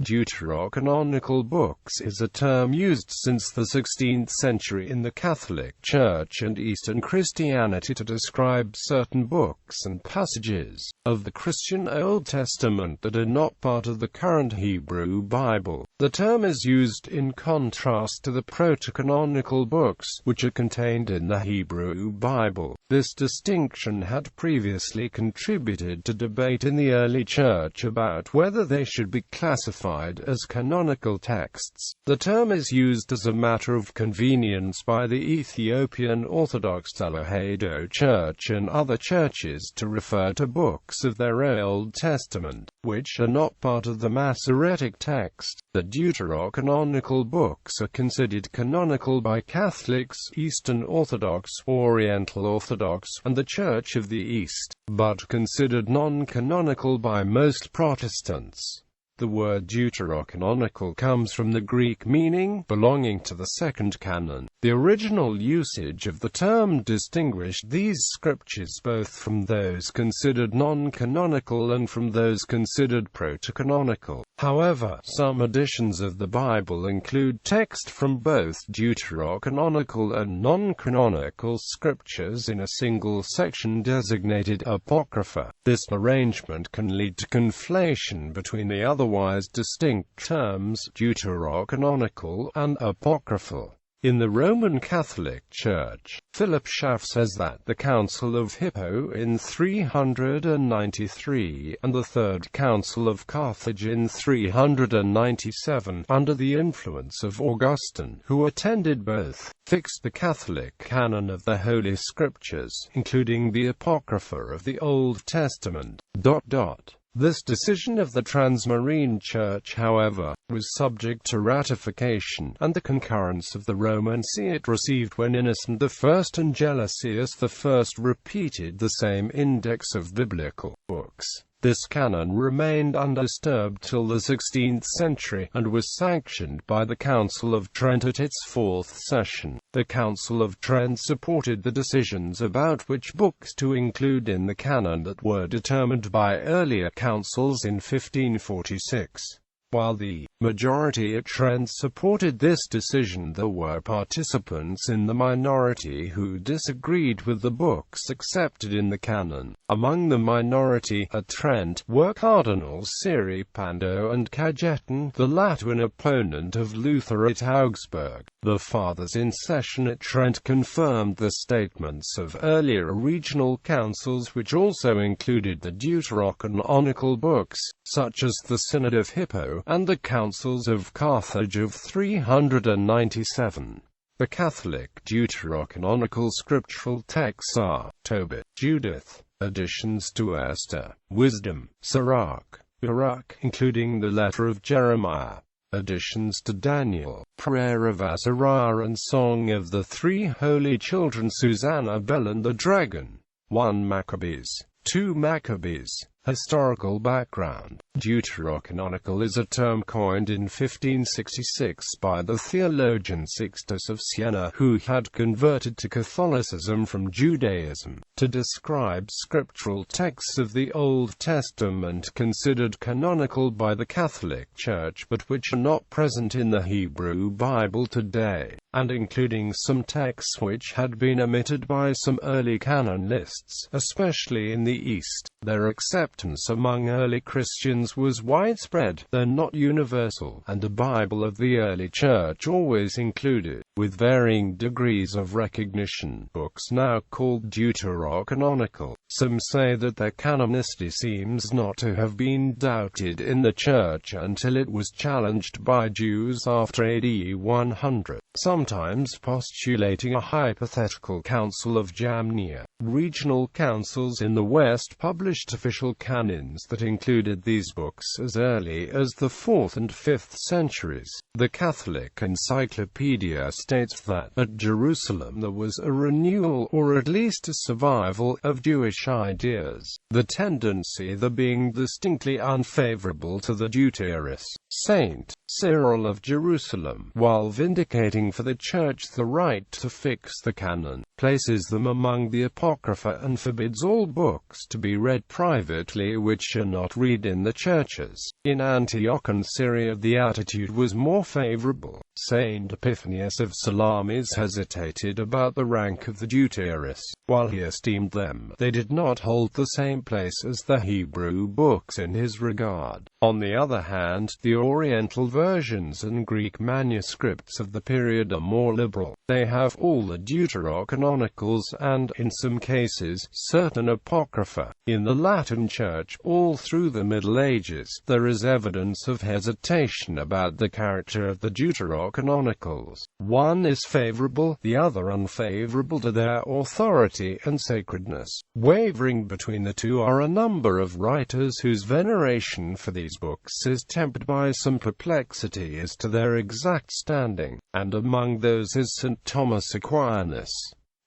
Deuterocanonical books is a term used since the 16th century in the Catholic Church and Eastern Christianity to describe certain books and passages of the Christian Old Testament that are not part of the current Hebrew Bible. The term is used in contrast to the protocanonical books, which are contained in the Hebrew Bible. This distinction had previously contributed to debate in the early Church about whether they should be classified as canonical texts. The term is used as a matter of convenience by the Ethiopian Orthodox Tewahedo Church and other churches to refer to books of their Old Testament, which are not part of the Masoretic Text. The Deuterocanonical books are considered canonical by Catholics, Eastern Orthodox, Oriental Orthodox, and the Church of the East, but considered non-canonical by most Protestants. The word Deuterocanonical comes from the Greek meaning belonging to the second canon. The original usage of the term distinguished these scriptures both from those considered non-canonical and from those considered protocanonical. However, some editions of the Bible include text from both Deuterocanonical and non-canonical scriptures in a single section designated Apocrypha. This arrangement can lead to conflation between the otherwise distinct terms Deuterocanonical and apocryphal. In the Roman Catholic Church, Philip Schaff says that the Council of Hippo in 393 and the Third Council of Carthage in 397, under the influence of Augustine, who attended both, fixed the Catholic canon of the Holy Scriptures, including the Apocrypha of the Old Testament. This decision of the Transmarine Church, however, was subject to ratification and the concurrence of the Roman See it received when Innocent I and Gelasius I repeated the same index of biblical books. This canon remained undisturbed till the 16th century, and was sanctioned by the Council of Trent at its fourth session. The Council of Trent supported the decisions about which books to include in the canon that were determined by earlier councils in 1546. While the majority at Trent supported this decision, there were participants in the minority who disagreed with the books accepted in the canon. Among the minority at Trent were Cardinals Siri Pando and Cajetan, the latter an opponent of Luther at Augsburg. The Fathers in session at Trent confirmed the statements of earlier regional councils, which also included the Deuterocanonical books, such as the Synod of Hippo and the Councils of Carthage of 397. The Catholic Deuterocanonical scriptural texts are Tobit, Judith, additions to Esther, Wisdom, Sirach, Baruch, including the letter of Jeremiah, additions to Daniel, Prayer of Azariah and Song of the Three Holy Children, Susanna, Bel and the Dragon, 1 Maccabees, 2 Maccabees. Historical background. Deuterocanonical is a term coined in 1566 by the theologian Sixtus of Siena, who had converted to Catholicism from Judaism, to describe scriptural texts of the Old Testament considered canonical by the Catholic Church but which are not present in the Hebrew Bible today, and including some texts which had been omitted by some early canon lists, especially in the East. Their acceptance among early Christians was widespread, though not universal, and the Bible of the early Church always included, with varying degrees of recognition, books now called Deuterocanonical. Some say that their canonicity seems not to have been doubted in the Church until it was challenged by Jews after AD 100, sometimes postulating a hypothetical Council of Jamnia. Regional councils in the West published official canons that included these books as early as the 4th and 5th centuries. The Catholic Encyclopedia states that at Jerusalem there was a renewal, or at least a survival, of Jewish ideas, the tendency there being distinctly unfavorable to the Deuterists. Saint Cyril of Jerusalem, while vindicating for the Church the right to fix the canon, places them among the Apocrypha, and forbids all books to be read privately which are not read in the churches. In Antioch and Syria the attitude was more favorable. Saint Epiphanius of Salamis hesitated about the rank of the Deuterists. While he esteemed them, they did not hold the same place as the Hebrew books in his regard. On the other hand, the Oriental versions and Greek manuscripts of the period are more liberal. They have all the Deuterocanonicals and, in some cases, certain Apocrypha. In the Latin Church, all through the Middle Ages, there is evidence of hesitation about the character of the Deuterocanonicals. One is favorable, the other unfavorable to their authority and sacredness. Wavering between the two are a number of writers whose veneration for these books is tempered by some perplexity as to their exact standing, and among those is St. Thomas Aquinas.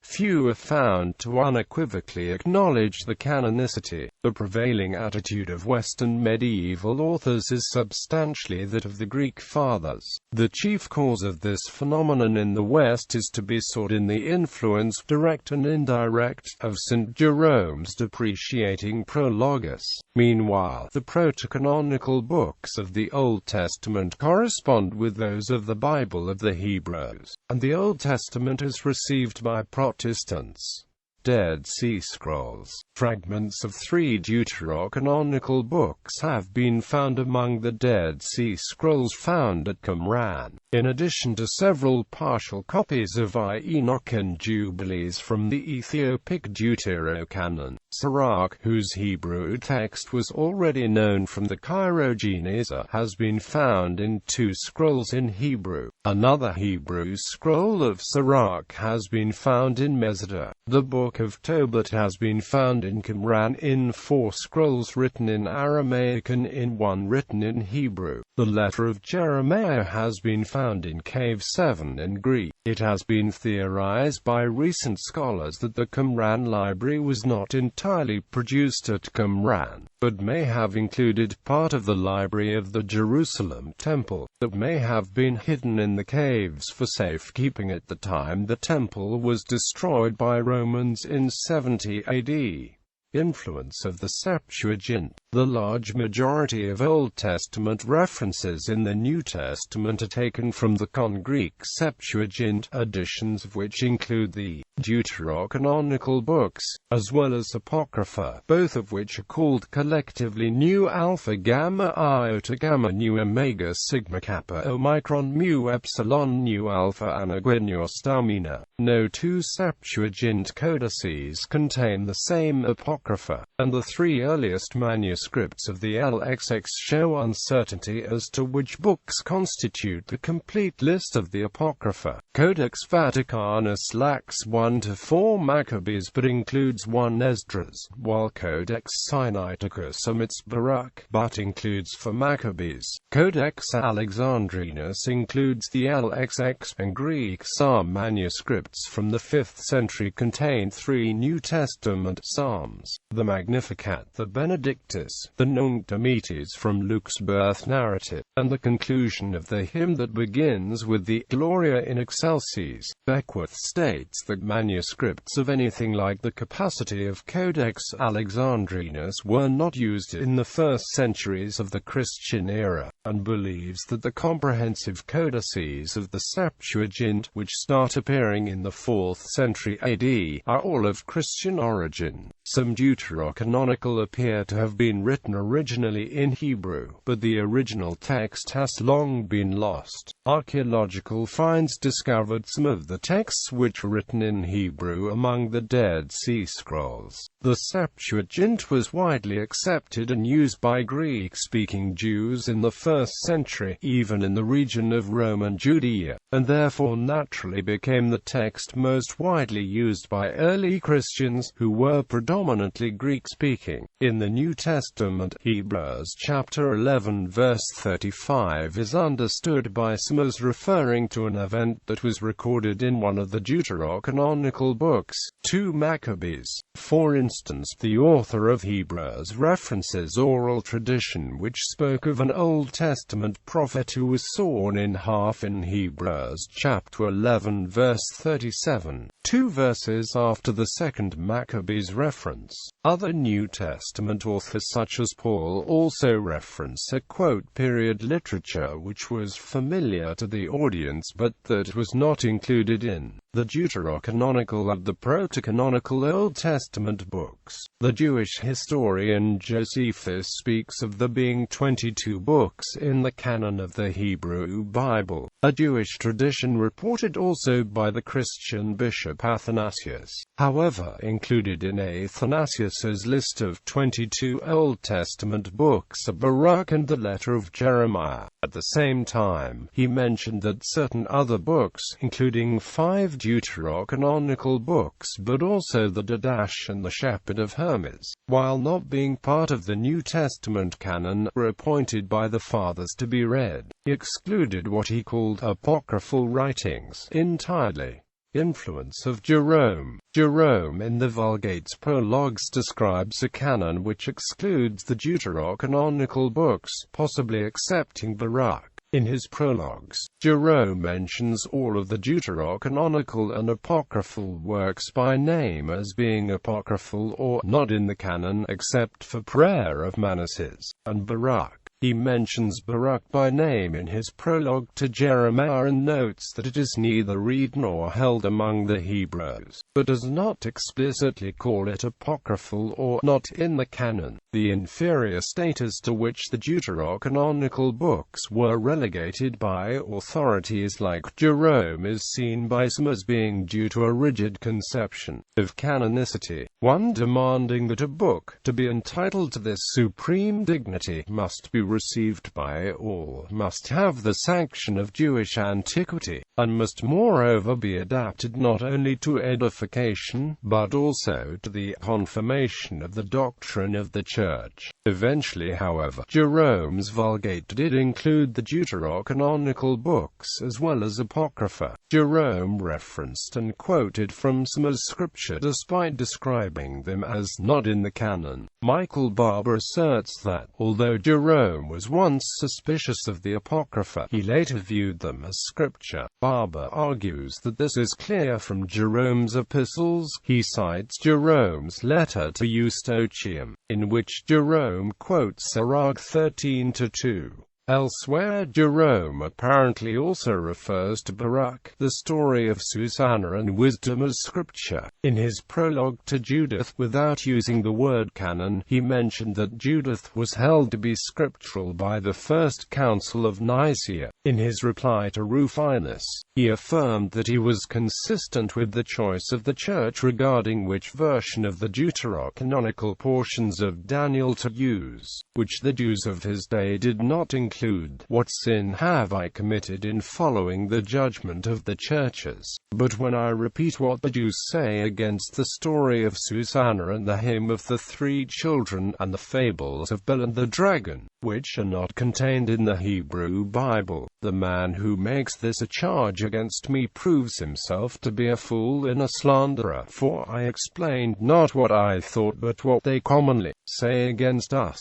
Few are found to unequivocally acknowledge the canonicity. The prevailing attitude of Western medieval authors is substantially that of the Greek Fathers. The chief cause of this phenomenon in the West is to be sought in the influence, direct and indirect, of St. Jerome's depreciating Prologus. Meanwhile, the protocanonical books of the Old Testament correspond with those of the Bible of the Hebrews, and the Old Testament is received by Protestants. Dead Sea Scrolls. Fragments of 3 Deuterocanonical books have been found among the Dead Sea Scrolls found at Qumran, in addition to several partial copies of Enoch and Jubilees from the Ethiopic Deuterocanon. Sirach, whose Hebrew text was already known from the Cairo-Geniza, has been found in 2 scrolls in Hebrew. Another Hebrew scroll of Sirach has been found in Meseta. The Book of Tobit has been found in Qumran in 4 scrolls written in Aramaic and in 1 written in Hebrew. The letter of Jeremiah has been found in Cave 7 in Greek. It has been theorized by recent scholars that the Qumran library was not entirely produced at Qumran, but may have included part of the library of the Jerusalem temple, that may have been hidden in the caves for safekeeping at the time the temple was destroyed by Romans in 70 AD. Influence of the Septuagint. The large majority of Old Testament references in the New Testament are taken from the Greek Septuagint, editions of which include the Deuterocanonical books, as well as Apocrypha, both of which are called collectively Nu Alpha Gamma Iota Gamma Nu Omega Sigma Kappa Omicron Mu Epsilon Nu Alpha Anaguinos Stamina. No 2 Septuagint codices contain the same Apocrypha, and the 3 earliest manuscripts of the LXX show uncertainty as to which books constitute the complete list of the Apocrypha. Codex Vaticanus lacks 1 to 4 Maccabees but includes 1 Esdras, while Codex Sinaiticus omits Baruch, but includes 4 Maccabees. Codex Alexandrinus includes the LXX, and Greek Psalm manuscripts from the 5th century contain 3 New Testament psalms: the Magnificat, the Benedictus, the Nunc Dimittis from Luke's birth narrative, and the conclusion of the hymn that begins with the Gloria in Excelsis. Beckworth states that manuscripts of anything like the capacity of Codex Alexandrinus were not used in the first centuries of the Christian era, and believes that the comprehensive codices of the Septuagint, which start appearing in the 4th century AD, are all of Christian origin. Some Deuterocanonical appear to have been written originally in Hebrew, but the original text has long been lost. Archaeological finds discovered some of the texts which were written in Hebrew among the Dead Sea Scrolls. The Septuagint was widely accepted and used by Greek-speaking Jews in the 1st century, even in the region of Roman Judea, and therefore naturally became the text most widely used by early Christians, who were predominantly Greek-speaking. In the New Testament, Hebrews chapter 11 verse 35 is understood by some as referring to an event that was recorded in one of the Deuterocanonical Deuterocanonical books, 2 Maccabees. For instance, the author of Hebrews references oral tradition which spoke of an Old Testament prophet who was sawn in half in Hebrews chapter 11 verse 37, 2 verses after the second Maccabees reference. Other New Testament authors such as Paul also reference a quote-period literature which was familiar to the audience but that was not included in the Deuterocanonical and the protocanonical Old Testament books. The Jewish historian Josephus speaks of there being 22 books in the canon of the Hebrew Bible, a Jewish tradition reported also by the Christian bishop Athanasius. However, included in Athanasius's list of 22 Old Testament books are Baruch and the letter of Jeremiah. At the same time, he mentioned that certain other books, including 5 Deuterocanonical books but also the Didache and the Shepherd of Hermes, while not being part of the New Testament canon, were appointed by the Fathers to be read. He excluded what he called apocryphal writings entirely. Influence of Jerome. Jerome in the Vulgate's prologues describes a canon which excludes the Deuterocanonical books, possibly excepting Baruch. In his prologues, Jerome mentions all of the Deuterocanonical and apocryphal works by name as being apocryphal or not in the canon except for Prayer of Manasses and Baruch. He mentions Baruch by name in his prologue to Jeremiah and notes that it is neither read nor held among the Hebrews, but does not explicitly call it apocryphal or not in the canon. The inferior status to which the Deuterocanonical books were relegated by authorities like Jerome is seen by some as being due to a rigid conception of canonicity, one demanding that a book, to be entitled to this supreme dignity, must be received by all, must have the sanction of Jewish antiquity, and must moreover be adapted not only to edification, but also to the confirmation of the doctrine of the Church. Eventually, however, Jerome's Vulgate did include the Deuterocanonical books as well as Apocrypha. Jerome referenced and quoted from some as scripture despite describing them as not in the canon. Michael Barber asserts that, although Jerome was once suspicious of the Apocrypha, he later viewed them as scripture. Barber argues that this is clear from Jerome's epistles. He cites Jerome's letter to Eustochium, in which Jerome quotes Sirach 13:2. Elsewhere, Jerome apparently also refers to Baruch, the story of Susanna and wisdom as scripture. In his prologue to Judith, without using the word canon, he mentioned that Judith was held to be scriptural by the First Council of Nicaea. In his reply to Rufinus, he affirmed that he was consistent with the choice of the Church regarding which version of the Deuterocanonical portions of Daniel to use, which the Jews of his day did not include. What sin have I committed in following the judgment of the churches? But when I repeat what the Jews say against the story of Susanna and the hymn of the 3 children and the fables of Bel and the dragon, which are not contained in the Hebrew Bible, the man who makes this a charge against me proves himself to be a fool and a slanderer, for I explained not what I thought but what they commonly say against us.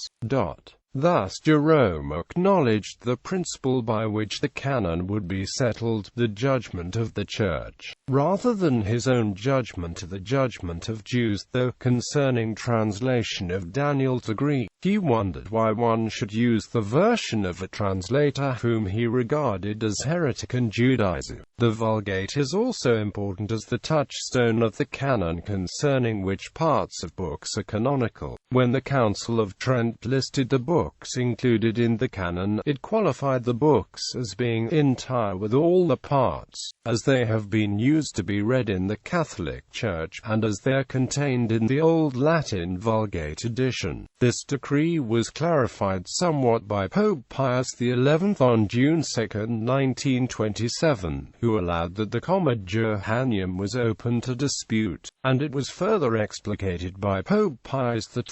Thus Jerome acknowledged the principle by which the canon would be settled, the judgment of the Church, rather than his own judgment, the judgment of Jews. Though concerning translation of Daniel to Greek, he wondered why one should use the version of a translator whom he regarded as heretic and Judaizer. The Vulgate is also important as the touchstone of the canon concerning which parts of books are canonical. When the Council of Trent listed the books included in the canon, it qualified the books as being entire with all the parts, as they have been used to be read in the Catholic Church, and as they are contained in the Old Latin Vulgate edition. This decree was clarified somewhat by Pope Pius XI on June 2, 1927, who allowed that the Common Johanneum was open to dispute, and it was further explicated by Pope Pius XII's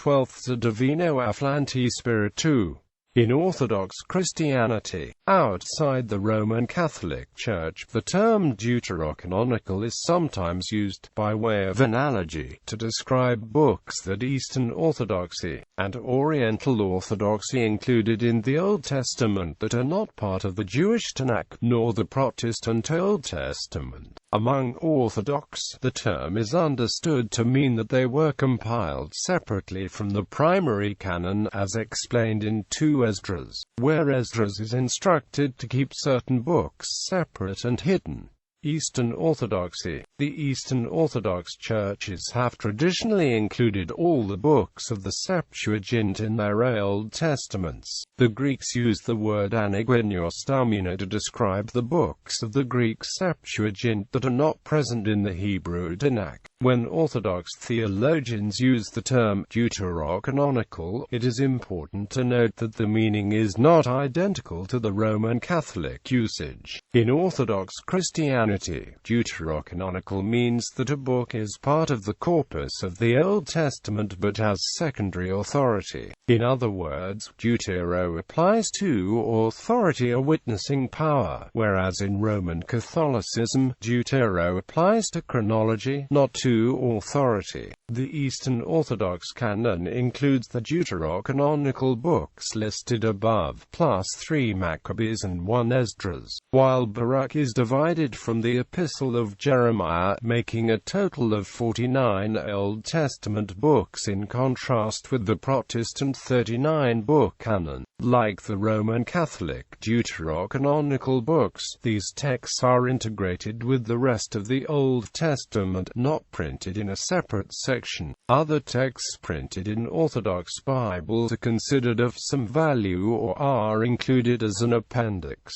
Divino Afflanti Spiritu. In Orthodox Christianity, outside the Roman Catholic Church, the term Deuterocanonical is sometimes used, by way of analogy, to describe books that Eastern Orthodoxy and Oriental Orthodoxy included in the Old Testament that are not part of the Jewish Tanakh, nor the Protestant Old Testament. Among Orthodox, the term is understood to mean that they were compiled separately from the primary canon, as explained in 2 Esdras, where Esdras is instructed to keep certain books separate and hidden. Eastern Orthodoxy. The Eastern Orthodox churches have traditionally included all the books of the Septuagint in their Old Testaments. The Greeks used the word anagoniostamina to describe the books of the Greek Septuagint that are not present in the Hebrew Tanakh. When Orthodox theologians use the term Deuterocanonical, it is important to note that the meaning is not identical to the Roman Catholic usage. In Orthodox Christianity, Deuterocanonical means that a book is part of the corpus of the Old Testament but has secondary authority. In other words, Deutero applies to authority or witnessing power, whereas in Roman Catholicism, Deutero applies to chronology, not to authority. The Eastern Orthodox canon includes the Deuterocanonical books listed above, plus 3 Maccabees and 1 Esdras, while Baruch is divided from the Epistle of Jeremiah, making a total of 49 Old Testament books in contrast with the Protestant 39-book canon. Like the Roman Catholic Deuterocanonical books, these texts are integrated with the rest of the Old Testament, not printed in a separate section. Other texts printed in Orthodox Bibles are considered of some value or are included as an appendix.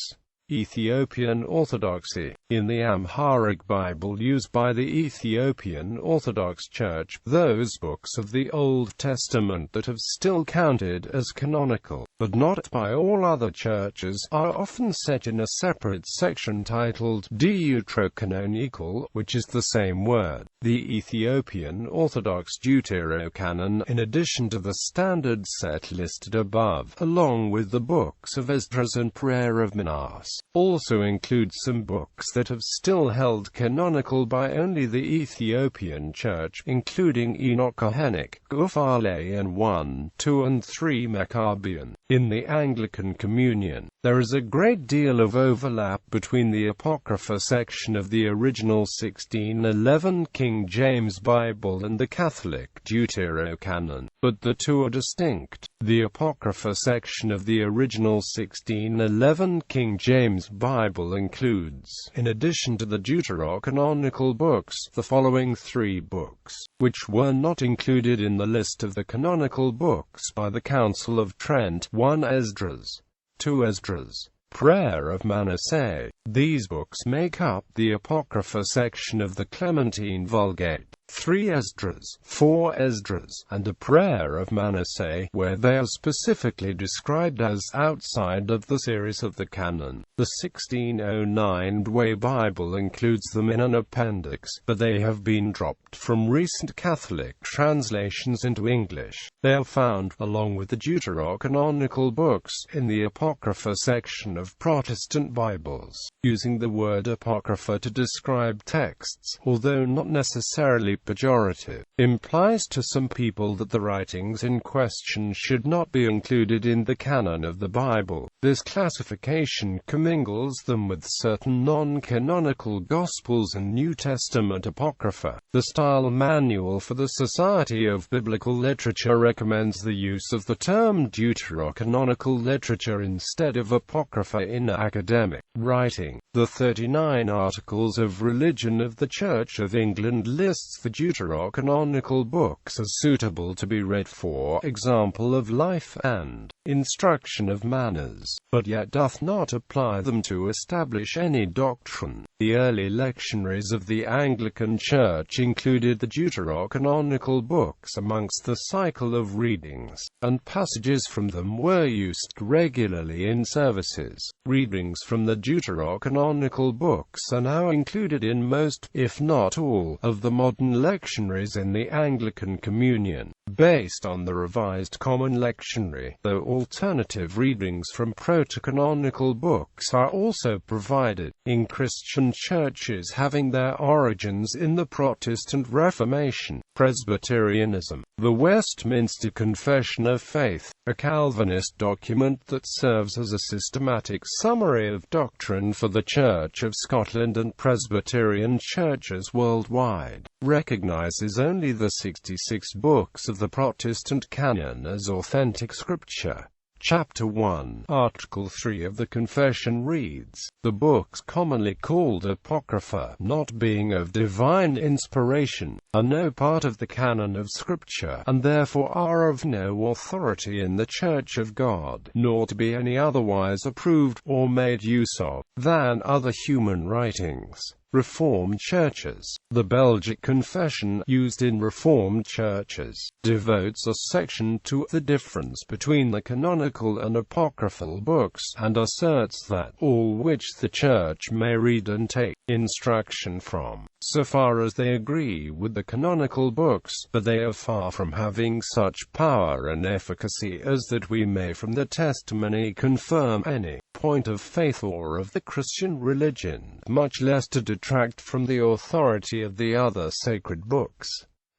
Ethiopian Orthodoxy. In the Amharic Bible used by the Ethiopian Orthodox Church, those books of the Old Testament that have still counted as canonical, but not by all other churches, are often set in a separate section titled Deuterocanonical, which is the same word. The Ethiopian Orthodox Deuterocanon, in addition to the standard set listed above, along with the books of Esdras and Prayer of Minas, also includes some books that have still held canonical by only the Ethiopian Church, including Enoch Kahenic, Gufale and 1, 2 and 3 Maccabean. In the Anglican Communion, there is a great deal of overlap between the Apocrypha section of the original 1611 King James Bible and the Catholic Deuterocanon, but the two are distinct. The Apocrypha section of the original 1611 King James Bible includes, in addition to the Deuterocanonical books, the following 3 books, which were not included in the list of the canonical books by the Council of Trent: 1 Esdras, 2 Esdras, Prayer of Manasseh. These books make up the Apocrypha section of the Clementine Vulgate. 3 Esdras, 4 Esdras, and a Prayer of Manasseh, where they are specifically described as outside of the series of the canon. The 1609 Dway Bible includes them in an appendix, but they have been dropped from recent Catholic translations into English. They are found, along with the Deuterocanonical books, in the Apocrypha section of Protestant Bibles. Using the word Apocrypha to describe texts, although not necessarily pejorative, implies to some people that the writings in question should not be included in the canon of the Bible. This classification commingles them with certain non-canonical Gospels and New Testament Apocrypha. The Style Manual for the Society of Biblical Literature recommends the use of the term Deuterocanonical literature instead of Apocrypha in academic writing. The 39 Articles of Religion of the Church of England lists the Deuterocanonical books as suitable to be read for example of life and instruction of manners, but yet doth not apply them to establish any doctrine. The early lectionaries of the Anglican Church included the Deuterocanonical books amongst the cycle of readings, and passages from them were used regularly in services. Readings from the Deuterocanonical books are now included in most, if not all, of the modern lectionaries in the Anglican Communion. based on the Revised Common Lectionary, though alternative readings from protocanonical books are also provided. In Christian churches having their origins in the Protestant Reformation, Presbyterianism, the Westminster Confession of Faith, a Calvinist document that serves as a systematic summary of doctrine for the Church of Scotland and Presbyterian churches worldwide, recognizes only the 66 books of the Protestant canon as authentic scripture. Chapter 1, Article 3 of the Confession reads, "The books commonly called Apocrypha, not being of divine inspiration, are no part of the canon of Scripture, and therefore are of no authority in the Church of God, nor to be any otherwise approved, or made use of, than other human writings." Reformed churches. The Belgic Confession, used in Reformed churches, devotes a section to the difference between the canonical and apocryphal books, and asserts that all which the Church may read and take instruction from, so far as they agree with the canonical books, but they are far from having such power and efficacy as that we may from the testimony confirm any point of faith or of the Christian religion, much less to detract from the authority of the other sacred books.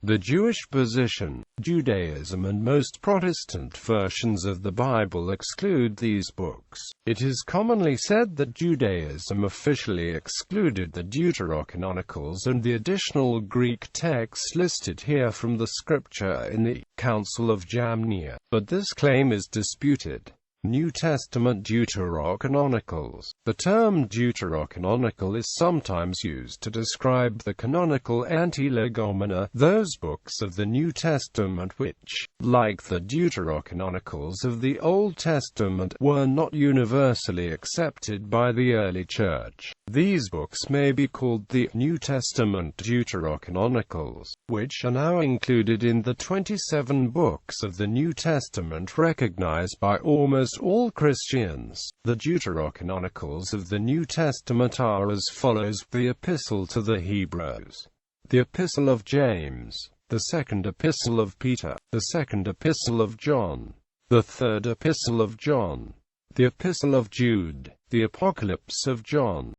The Jewish position. Judaism and most Protestant versions of the Bible exclude these books. It is commonly said that Judaism officially excluded the Deuterocanonicals and the additional Greek texts listed here from the scripture in the Council of Jamnia, but this claim is disputed. New Testament Deuterocanonicals. The term Deuterocanonical is sometimes used to describe the canonical antilegomena, those books of the New Testament which, like the Deuterocanonicals of the Old Testament, were not universally accepted by the early Church. These books may be called the New Testament Deuterocanonicals, which are now included in the 27 books of the New Testament recognized by almost all Christians. The Deuterocanonicals of the New Testament are as follows: the Epistle to the Hebrews, the Epistle of James, the Second Epistle of Peter, the Second Epistle of John, the Third Epistle of John, the Epistle of Jude, the Apocalypse of John,